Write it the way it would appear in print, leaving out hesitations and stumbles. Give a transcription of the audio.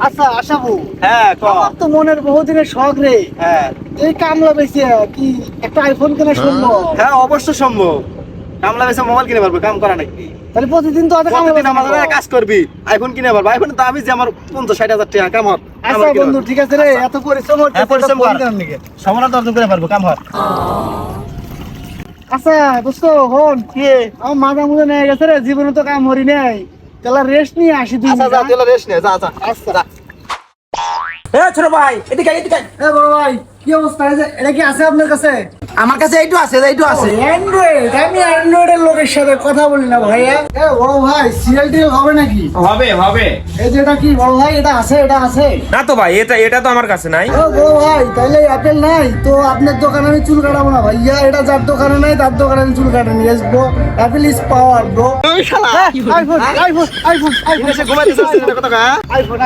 আচ্ছা আশাবু, হ্যাঁ ক। আমার তো মনের বহুদিনের শখ রে। হ্যাঁ এই কামলা বেশি কি একটা আইফোন কেনা সম্ভব? হ্যাঁ অবশ্যই সম্ভব। কামলা বেশি মোবাইল কিনে পারবো, কাম করা নাকি? তাহলে প্রতিদিন তো প্রতিদিন আমাদের কাজ করবি, আইফোন কিনে পারবো। আইফোন তো আমি যে আমার 50-60 হাজার টাকা কাম হয়। আচ্ছা বন্ধু ঠিক আছে রে, এত পরিশ্রম হচ্ছে হ্যাঁ, পরিশ্রম কর। নাকি? সমানা অর্জন করে পারবো, কাম হয়। আচ্ছা দোস্ত হন কি? আমার মাথা মুখে নিয়ে গেছে রে, জীবনে তো কাম হরি নাই, তাহলে রেস্ট নিয়ে আসি দিন। আচ্ছা যা, তুই রেস্ট নে, যা যা। আচ্ছা যা। ছোট ভাই এদিকে এদিকে এ বড় ভাই, কি অবস্থা? এটা কি আছে আপনার কাছে? আমার কাছে এইটু আছে এইটু আছে। অ্যান্ড্রয়েড? আমি অ্যান্ড্রয়েডের লোকের সাথে কথা বলি না ভাইয়া। এ বড় ভাই, সিরিয়াল টিরিয়াল হবে নাকি? হবে হবে এই যে এটা কি বড় ভাই, এটা আছে? এটা আছে? না তো ভাই, এটা তো আমার কাছে নাই। ও বড় ভাই, তাইলে অ্যাপেল নাই তো আপনার দোকানে আমি চুল কাটাবো না ভাইয়া। এটা যার দোকানে নাই তার দোকানে আমি চুল কাটা নিয়ে আসবো। Apple is power bro. ওই শালা আইফোন আইফোন আইফোন আইফোন ঘুমাইতেছিস কথা কা? আইফোন